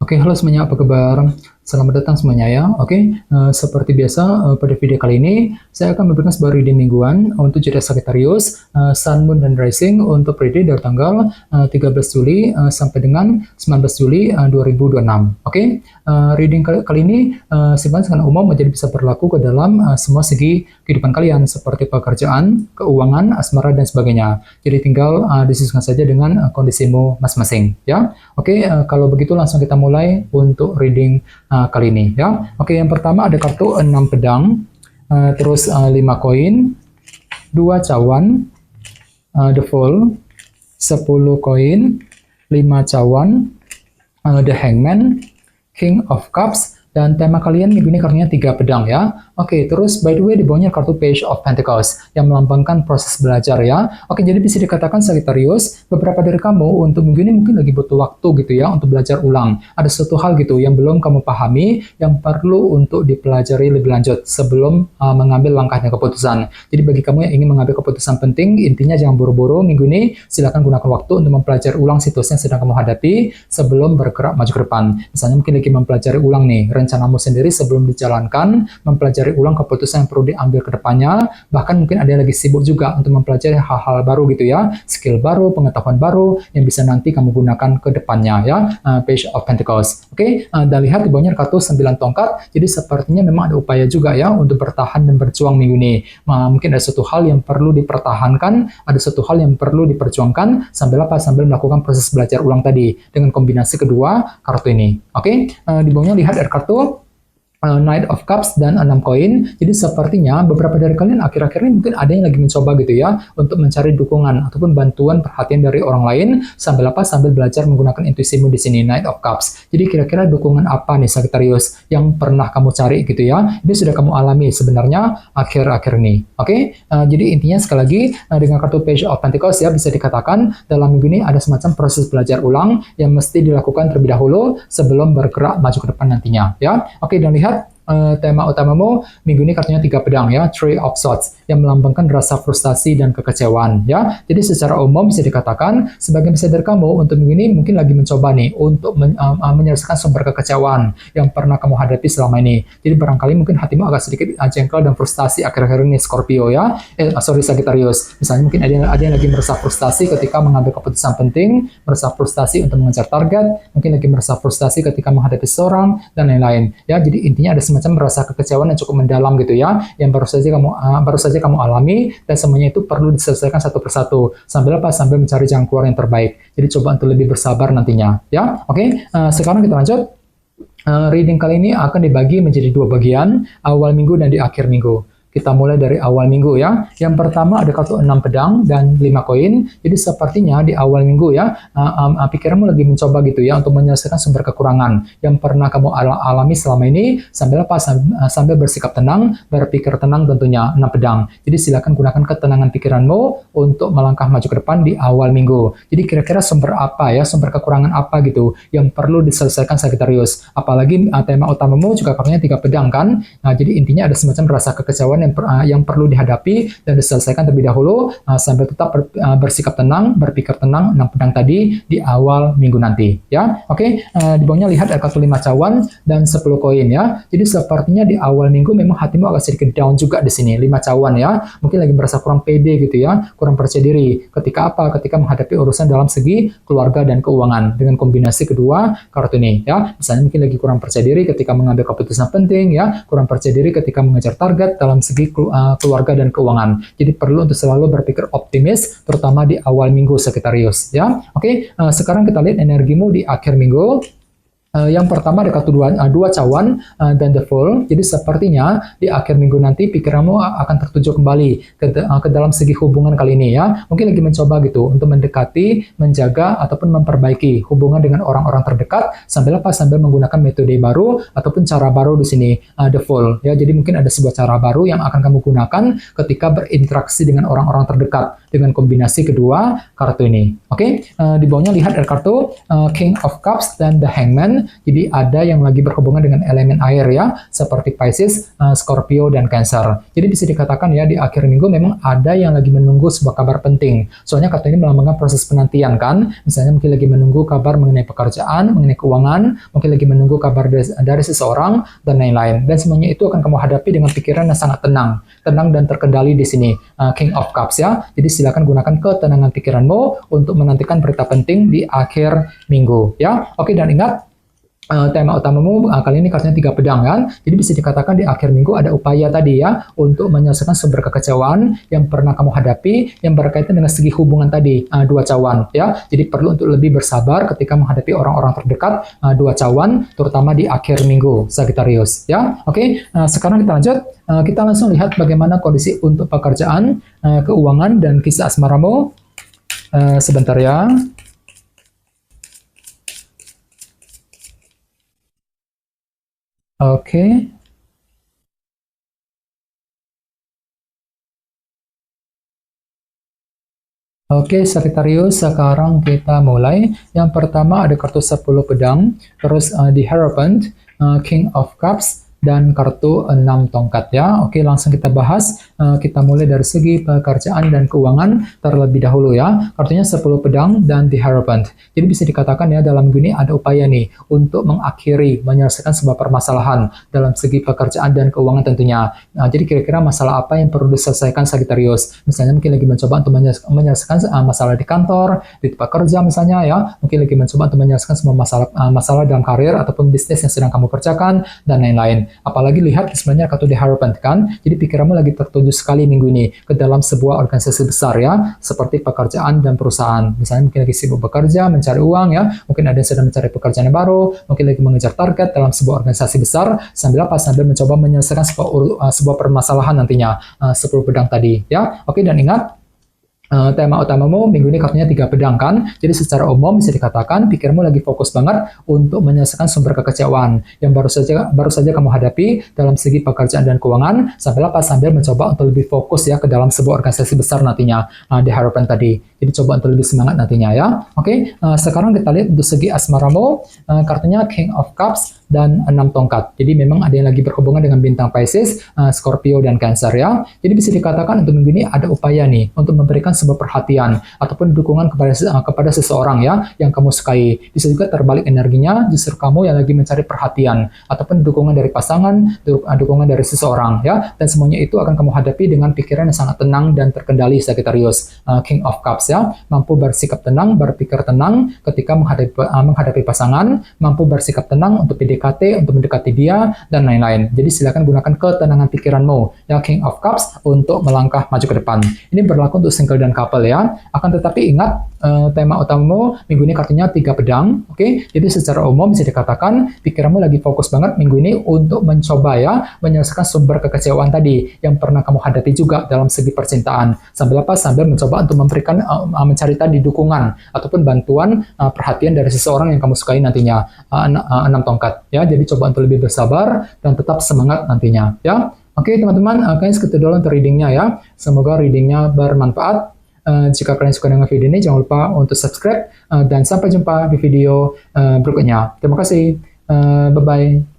Oke, halo semuanya, apa kabar? Selamat datang semuanya ya. Oke, seperti biasa pada video kali ini saya akan memberikan sebuah reading mingguan untuk zodiak Sagittarius, Sun, Moon, dan Rising untuk periode dari tanggal 13 Juli sampai dengan 19 Juli 2026. Oke, reading kali ini sifatnya sangat umum, jadi bisa berlaku ke dalam semua segi kehidupan kalian seperti pekerjaan, keuangan, asmara, dan sebagainya. Jadi tinggal disesuaikan saja dengan kondisimu masing-masing ya. Oke, kalau begitu langsung kita mulai untuk reading kali ini ya. Oke, yang pertama ada kartu 6 pedang, terus 5 koin, 2 cawan, the fool, 10 koin, 5 cawan, the hangman, king of cups, dan tema kalian minggu ini kartunya 3 pedang ya. Oke, terus by the way di bawahnya kartu Page of Pentacles yang melambangkan proses belajar ya. Oke, jadi bisa dikatakan Sagittarius, beberapa dari kamu untuk minggu ini mungkin lagi butuh waktu gitu ya untuk belajar ulang. Ada suatu hal gitu yang belum kamu pahami, yang perlu untuk dipelajari lebih lanjut sebelum mengambil langkah dan keputusan. Jadi bagi kamu yang ingin mengambil keputusan penting, intinya jangan buru-buru minggu ini, silakan gunakan waktu untuk mempelajari ulang situasi yang sedang kamu hadapi sebelum bergerak maju ke depan. Misalnya mungkin lagi mempelajari ulang nih, rencanamu sendiri sebelum dijalankan, mempelajari ulang keputusan yang perlu diambil ke depannya, bahkan mungkin ada yang lagi sibuk juga untuk mempelajari hal-hal baru gitu ya, skill baru, pengetahuan baru yang bisa nanti kamu gunakan ke depannya ya. Page of Pentacles. Oke, dan lihat di bawahnya kartu 9 tongkat, jadi sepertinya memang ada upaya juga ya untuk bertahan dan berjuang minggu ini. Mungkin ada suatu hal yang perlu dipertahankan, ada suatu hal yang perlu diperjuangkan sambil apa? Sambil melakukan proses belajar ulang tadi dengan kombinasi kedua kartu ini. Oke, di bawahnya lihat ada kartu Knight of Cups dan 6 koin. Jadi sepertinya beberapa dari kalian akhir-akhir ini mungkin ada yang lagi mencoba gitu ya untuk mencari dukungan ataupun bantuan perhatian dari orang lain sambil apa? Sambil belajar menggunakan intuisimu di sini, Knight of Cups. Jadi kira-kira dukungan apa nih Sagittarius yang pernah kamu cari gitu ya? Ini sudah kamu alami sebenarnya akhir-akhir ini. Oke? Jadi intinya sekali lagi dengan kartu Page of Pentacles ya bisa dikatakan dalam minggu ini ada semacam proses belajar ulang yang mesti dilakukan terlebih dahulu sebelum bergerak maju ke depan nantinya ya. Oke, dan lihat tema utamamu minggu ini kartunya 3 pedang ya, Three of Swords yang melambangkan rasa frustasi dan kekecewaan ya. Jadi secara umum bisa dikatakan sebagian besar dari kamu untuk minggu ini mungkin lagi mencoba nih untuk menyelesaikan sumber kekecewaan yang pernah kamu hadapi selama ini. Jadi barangkali mungkin hatimu agak sedikit jengkel dan frustasi akhir-akhir ini Scorpio ya. Sagittarius. Misalnya mungkin ada yang lagi merasa frustasi ketika mengambil keputusan penting, merasa frustasi untuk mengejar target, mungkin lagi merasa frustasi ketika menghadapi seorang dan lain-lain ya. Jadi intinya ada semacam rasa kekecewaan yang cukup mendalam gitu ya, yang baru saja kamu alami, dan semuanya itu perlu diselesaikan satu persatu sambil apa? Sambil mencari jalan keluar yang terbaik. Jadi coba untuk lebih bersabar nantinya ya. Oke, sekarang kita lanjut. Reading kali ini akan dibagi menjadi 2 bagian, awal minggu dan di akhir minggu. Kita mulai dari awal minggu ya. Yang pertama ada kartu 6 pedang dan 5 koin. Jadi sepertinya di awal minggu ya, pikiranmu lagi mencoba gitu ya untuk menyelesaikan sumber kekurangan yang pernah kamu alami selama ini sambil apa? Sambil bersikap tenang, berpikir tenang tentunya 6 pedang. Jadi silakan gunakan ketenangan pikiranmu untuk melangkah maju ke depan di awal minggu. Jadi kira-kira sumber apa ya, sumber kekurangan apa gitu yang perlu diselesaikan Sagittarius. Apalagi tema utamamu juga kartunya 3 pedang kan. Nah, jadi intinya ada semacam rasa kekecewaan yang perlu dihadapi dan diselesaikan terlebih dahulu sambil tetap bersikap tenang, berpikir tenang 6 pedang tadi di awal minggu nanti ya. Oke, di bawahnya lihat ada kartu 5 cawan dan 10 koin ya. Jadi sepertinya di awal minggu memang hatimu agak sedikit down juga di sini, 5 cawan ya. Mungkin lagi merasa kurang pede gitu ya, kurang percaya diri. Ketika apa? Ketika menghadapi urusan dalam segi keluarga dan keuangan dengan kombinasi kedua kartu ini ya. Misalnya mungkin lagi kurang percaya diri ketika mengambil keputusan penting ya, kurang percaya diri ketika mengejar target dalam segi keluarga dan keuangan. Jadi perlu untuk selalu berpikir optimis terutama di awal minggu Sagittarius ya. Oke, sekarang kita lihat energimu di akhir minggu. Yang pertama ada kartu 2 cawan dan the fool. Jadi sepertinya di akhir minggu nanti pikiranmu akan tertuju kembali ke dalam segi hubungan kali ini ya. Mungkin lagi mencoba gitu untuk mendekati, menjaga ataupun memperbaiki hubungan dengan orang-orang terdekat sambil apa? Sambil menggunakan metode baru ataupun cara baru di sini the fool ya. Jadi mungkin ada sebuah cara baru yang akan kamu gunakan ketika berinteraksi dengan orang-orang terdekat. dengan kombinasi kedua kartu ini. Oke, di bawahnya lihat ada kartu King of Cups dan The Hangman. Jadi ada yang lagi berhubungan dengan elemen air ya, seperti Pisces, Scorpio, dan Cancer. Jadi bisa dikatakan ya di akhir minggu memang ada yang lagi menunggu sebuah kabar penting. Soalnya kartu ini melambangkan proses penantian kan. Misalnya mungkin lagi menunggu kabar mengenai pekerjaan, mengenai keuangan, mungkin lagi menunggu kabar dari seseorang, dan lain-lain. Dan semuanya itu akan kamu hadapi dengan pikiran yang sangat tenang dan terkendali di sini. King of Cups ya. Jadi silakan gunakan ketenangan pikiranmu untuk menantikan berita penting di akhir minggu ya. Oke, dan ingat tema utamamu kali ini kartunya 3 pedang kan. Jadi bisa dikatakan di akhir minggu ada upaya tadi ya untuk menyelesaikan sumber kekecewaan yang pernah kamu hadapi yang berkaitan dengan segi hubungan tadi, 2 cawan ya. Jadi perlu untuk lebih bersabar ketika menghadapi orang-orang terdekat, 2 cawan terutama di akhir minggu Sagittarius ya. Oke, sekarang kita lanjut. Kita langsung lihat bagaimana kondisi untuk pekerjaan, keuangan, dan kisah asmaramu. Sebentar ya. Oke. Oke, Sagittarius, sekarang kita mulai. Yang pertama ada kartu 10 pedang, terus The Hierophant, King of Cups, dan kartu 6 tongkat ya. Oke, langsung kita bahas. Kita mulai dari segi pekerjaan dan keuangan terlebih dahulu ya. Kartunya 10 pedang dan The Hierophant. Jadi bisa dikatakan ya dalam minggu ini ada upaya nih untuk mengakhiri, menyelesaikan sebuah permasalahan dalam segi pekerjaan dan keuangan tentunya. Jadi kira-kira masalah apa yang perlu diselesaikan Sagittarius? Misalnya mungkin lagi mencoba untuk menyelesaikan masalah di kantor, di tempat kerja misalnya ya. Mungkin lagi mencoba untuk menyelesaikan semua masalah dalam karir ataupun bisnis yang sedang kamu kerjakan dan lain-lain. Apalagi lihat sebenarnya kartu The Hierophant kan. Jadi pikiranmu lagi tertuju sekali minggu ini ke dalam sebuah organisasi besar ya, seperti pekerjaan dan perusahaan. Misalnya mungkin lagi sibuk bekerja, mencari uang ya. Mungkin ada yang sedang mencari pekerjaan yang baru, mungkin lagi mengejar target dalam sebuah organisasi besar sambil mencoba menyelesaikan sebuah permasalahan nantinya. 10 pedang tadi ya. Oke, dan ingat tema utamamu minggu ini kartunya 3 pedang kan. Jadi secara umum bisa dikatakan pikiranmu lagi fokus banget untuk menyelesaikan sumber kekecewaan yang baru saja kamu hadapi dalam segi pekerjaan dan keuangan sambil mencoba untuk lebih fokus ya ke dalam sebuah organisasi besar nantinya, di harapan tadi. Jadi coba untuk lebih semangat nantinya ya. Oke, sekarang kita lihat untuk segi asmaramu, kartunya King of Cups dan 6 tongkat. Jadi memang ada yang lagi berhubungan dengan bintang Pisces, Scorpio, dan Cancer ya. Jadi bisa dikatakan untuk minggu ini ada upaya nih untuk memberikan sebuah perhatian ataupun dukungan kepada seseorang ya yang kamu sukai. Bisa juga terbalik energinya, justru kamu yang lagi mencari perhatian ataupun dukungan dari pasangan, dukungan dari seseorang ya. Dan semuanya itu akan kamu hadapi dengan pikiran yang sangat tenang dan terkendali Sagittarius. King of Cups ya, mampu bersikap tenang, berpikir tenang ketika menghadapi pasangan, mampu bersikap tenang untuk PDKT, untuk mendekati dia, dan lain-lain. Jadi silakan gunakan ketenangan pikiranmu ya King of Cups untuk melangkah maju ke depan. Ini berlaku untuk single dan couple ya. Akan tetapi ingat, tema utamamu minggu ini kartunya 3 pedang. Oke, jadi secara umum bisa dikatakan pikiranmu lagi fokus banget minggu ini untuk mencoba ya menyelesaikan sumber kekecewaan tadi yang pernah kamu hadapi juga dalam segi percintaan. Sambil mencoba untuk memberikan mencari tadi dukungan ataupun bantuan, perhatian dari seseorang yang kamu sukai nantinya. 6 tongkat ya. Jadi coba untuk lebih bersabar dan tetap semangat nantinya ya. Oke teman-teman, kalian segitu dulu untuk readingnya ya. Semoga readingnya bermanfaat. Jika kalian suka dengan video ini, jangan lupa untuk subscribe, dan sampai jumpa di video berikutnya. Terima kasih. Bye-bye.